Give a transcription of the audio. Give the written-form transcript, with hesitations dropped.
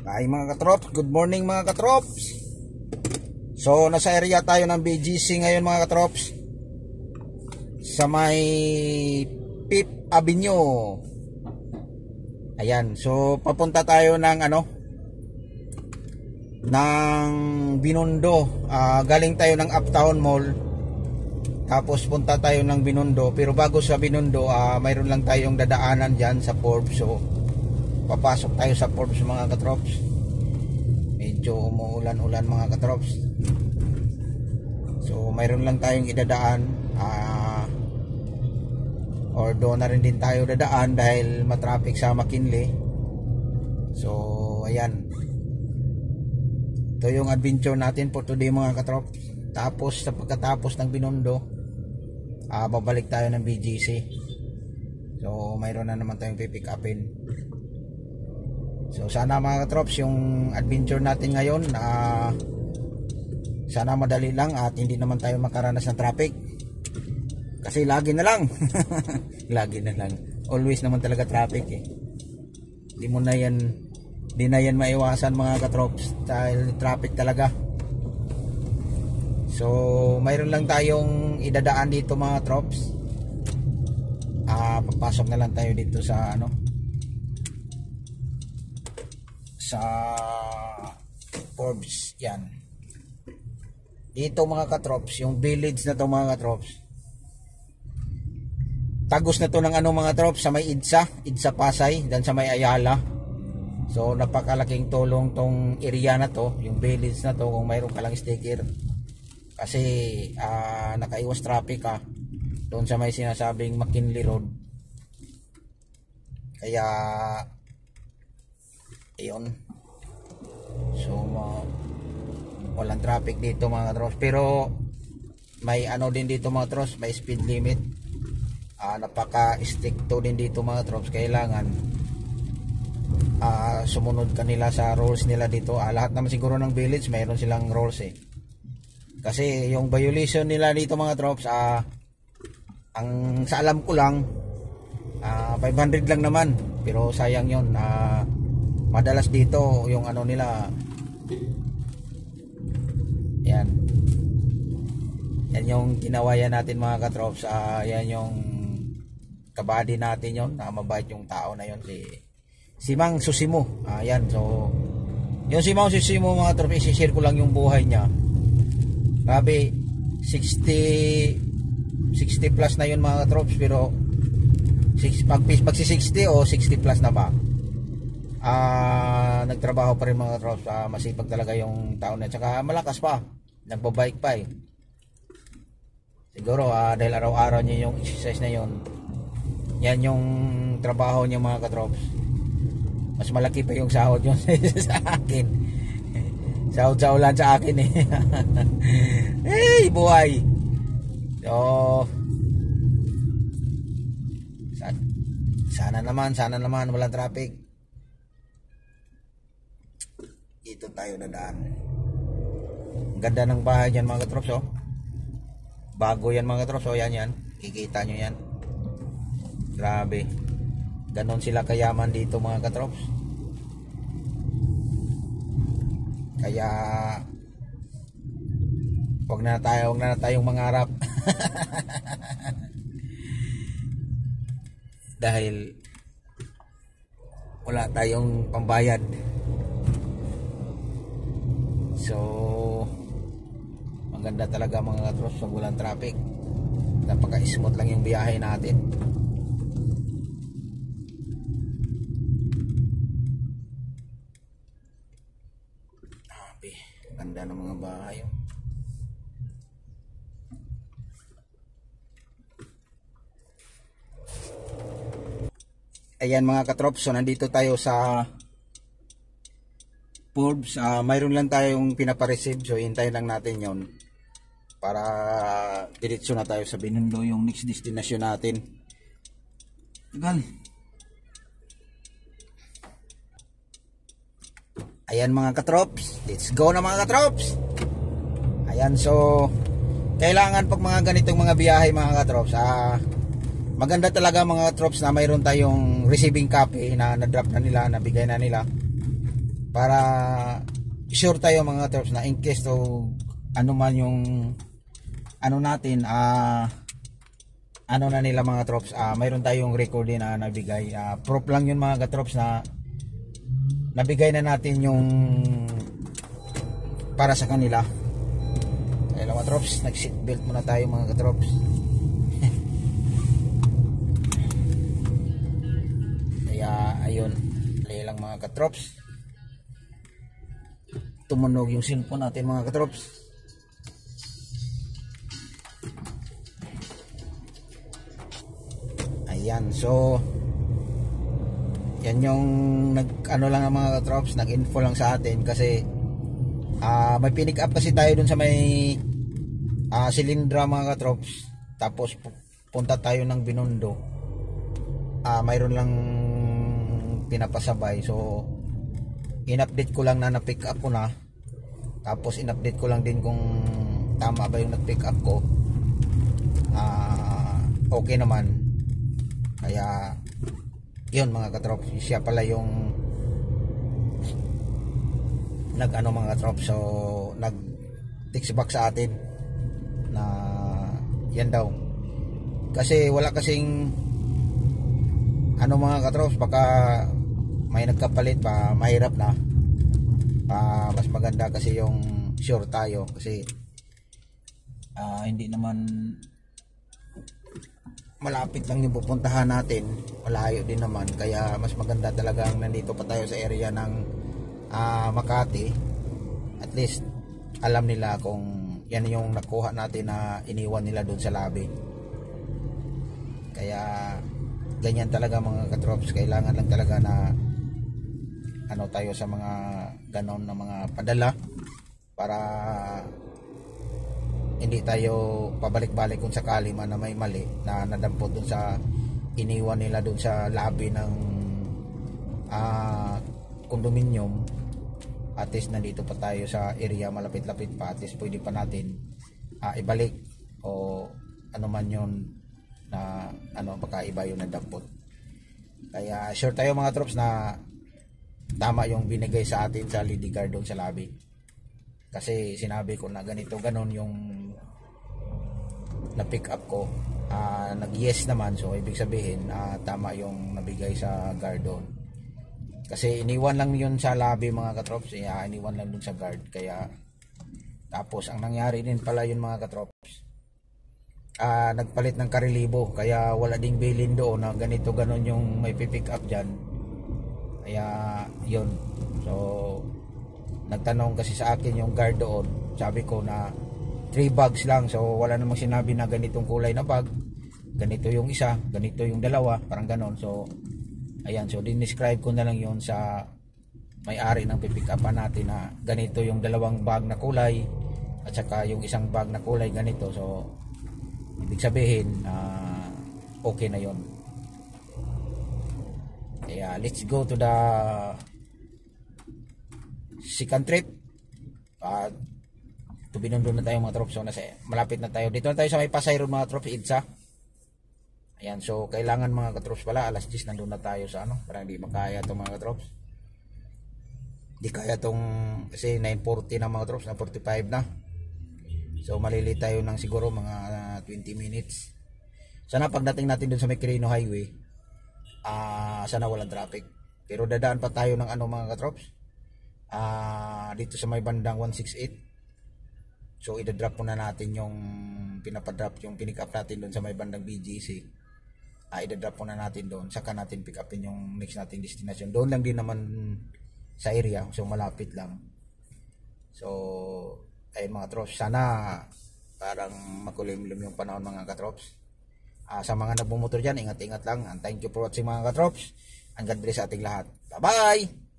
Ay mga katrops, good morning mga katrops. So nasa area tayo ng BGC ngayon mga katrops, sa may Fifth Avenue. Ayan, so papunta tayo ng ng Binondo. Galing tayo ng Uptown Mall, tapos punta tayo ng Binondo. Pero bago sa Binondo, mayroon lang tayong dadaanan dyan sa Forbes. So papasok tayo sa Forbes mga katrops. Medyo umuulan-ulan mga katrops. So mayroon lang tayong idadaan, or doon na rin din tayo dadaan dahil matraffic sa McKinley. So ayan, ito yung adventure natin for today mga katrops. Tapos sa pagkatapos ng Binondo, babalik tayo ng BGC. So mayroon na naman tayong pipick upin. So sana mga katrops, yung adventure natin ngayon sana madali lang at hindi naman tayo makaranas ng traffic. Kasi lagi na lang lagi na lang, always naman talaga traffic eh. Di na yan maiwasan mga katrops dahil traffic talaga. So mayroon lang tayong idadaan dito mga trops. Papasok na lang tayo dito sa sa Forbes. Yan dito mga katrops, yung village na to mga katrops, tagos na to ng mga trops, sa may Idsa Pasay, dan sa may Ayala. So napakalaking tulong tong area na to, yung village na to, kung mayroon ka lang sticker. Kasi nakaiwas traffic doon sa may sinasabing McKinley Road. Kaya ayun, so walang traffic dito mga katrops. Pero may din dito mga katrops, may speed limit. Napaka-stricto din dito mga katrops. Kailangan sumunod kanila sa rules nila dito. Lahat naman siguro ng village mayroon silang rules eh. Kasi yung violation nila dito mga katrops, ang sa alam ko lang 500 lang naman. Pero sayang yun, madalas dito yung nila, yan yung kinawayan natin mga katrops. Yan yung kabady natin yon, mabait yung tao na yon, si Mang Susimo. Yan, so yung si Mang Susimo mga katrops, isishare ko lang yung buhay niya. Grabe, 60 plus na yun mga katrops. Pero pag si 60 o 60 plus na ba, nagtrabaho pa rin mga katrops. Masipag talaga yung tao na, tsaka malakas pa, nagbabike pa eh. Siguro dahil araw-araw niya yung exercise na yun, yan yung trabaho niya mga katrops. Mas malaki pa yung sahod yun sa akin. Sahod sa ulan sa akin eh. Hey buhay. So sana naman walang traffic. Dito tayo dadaan. Ang ganda ng bahay dyan mga katrops oh. Bago yan mga katrops oh, yan. Kikita nyo yan. Grabe. Ganon sila kayaman dito mga katrops. Kaya wag na tayong mangarap. Dahil wala tayong pambayad. So maganda talaga mga katrops pag walang traffic. Napaka-smooth lang yung biyahe natin. Ganda ng mga bahay. Ayan mga katrops, so nandito tayo sa Forbes. Mayroon lang tayong pinapareceive, so hintayin lang natin yon para diretso na tayo sa Binondo, yung next destination natin. Tagal. Ayan mga katrops, let's go na mga katrops. Ayan, so kailangan pag mga ganitong mga biyahe mga katrops, maganda talaga mga katrops na mayroon tayong receiving copy na na-drop na nila, nabigay na nila. para sure tayo mga katrops na in case to ano man yung ano natin, ano na nila mga katrops, mayroon tayong record din na nabigay. Proof lang yun mga katrops na nabigay na natin yung para sa kanila. Kaya mga katrops, nag seatbelt muna tayo mga katrops. Kaya ayun, lay lang mga katrops, tumunog yung cellphone natin mga katrops. Ayan, so yan yung ano lang ang mga katrops, nag-info lang sa atin kasi may pinick up kasi tayo dun sa may Silindra mga katrops. Tapos punta tayo ng Binondo, mayroon lang pinapasabay, so in-update ko lang na na-pick up ko na. Tapos in-update ko lang din kung tama ba yung nag-pick up ko. Okay naman. Kaya yun mga katrops, siya pala yung nag ano mga katrops, so nag text back sa atin na yan daw, kasi wala kasing ano mga katrops, baka may nagkapalit pa, mahirap na. Mas maganda kasi yung sure tayo kasi hindi naman malapit lang yung pupuntahan natin, malayo din naman, kaya mas maganda talagang nandito pa tayo sa area ng Makati. At least alam nila kung yan yung nakuha natin na iniwan nila doon sa lobby. Kaya ganyan talaga mga katrops, kailangan lang talaga na ano tayo sa mga ganon na mga padala para hindi tayo pabalik-balik kung sakali man na may mali na nadampot dun sa iniwan nila dun sa lobby ng condominium. At least nandito pa tayo sa area, malapit-lapit pa, at least pwede pa natin ibalik o ano man yun na ano, baka iba yung nadampot. Kaya sure tayo mga troops na tama yung binigay sa atin sa lady guard doon sa lobby, kasi sinabi ko na ganito ganon yung na pick up ko. Nag yes naman, so ibig sabihin tama yung nabigay sa guard doon, kasi iniwan lang yun sa lobby mga katrops, iniwan lang dun sa guard. Kaya tapos ang nangyari din pala yun mga katrops, nagpalit ng karelibo, kaya wala ding bilin doon na ganito ganon yung may pick up dyan. Kaya yun, so nagtanong kasi sa akin yung guard doon, sabi ko na 3 bags lang, so wala namang sinabi na ganitong kulay na bag, ganito yung isa, ganito yung dalawa, parang ganon. So ayan, so dinescribe ko na lang yun sa may-ari ng pipick upan natin na ganito yung dalawang bag na kulay at saka yung isang bag na kulay ganito. So ibig sabihin okay na yun. Kaya let's go to the second trip. To Binondo na tayo mga trops. So malapit na tayo. Dito na tayo sa may Pasay Road mga trops, EDSA. Ayan, so kailangan mga katrops pala alas 10 nandun na tayo sa ano, para hindi makaya itong mga katrops. Hindi kaya itong, kasi 9:40 na mga katrops, na 45 na. So malili tayo ng siguro mga 20 minutes. Sana pagdating natin dun sa may Quirino Highway, sana walang traffic. Pero dadaan pa tayo ng ano mga katrops, dito sa may bandang 168. So idadrop muna natin yung pinapadrop, yung pinick up natin doon sa may bandang BGC. Idadrop muna natin doon, saka natin pick upin yung next nating destination. Doon lang din naman sa area, so malapit lang. So ayun mga trops, sana parang makulimlim yung panahon mga katrops. Sa mga nagmumotor dyan, ingat-ingat lang. And thank you for watching mga katrops. And God bless sa ating lahat. Bye bye!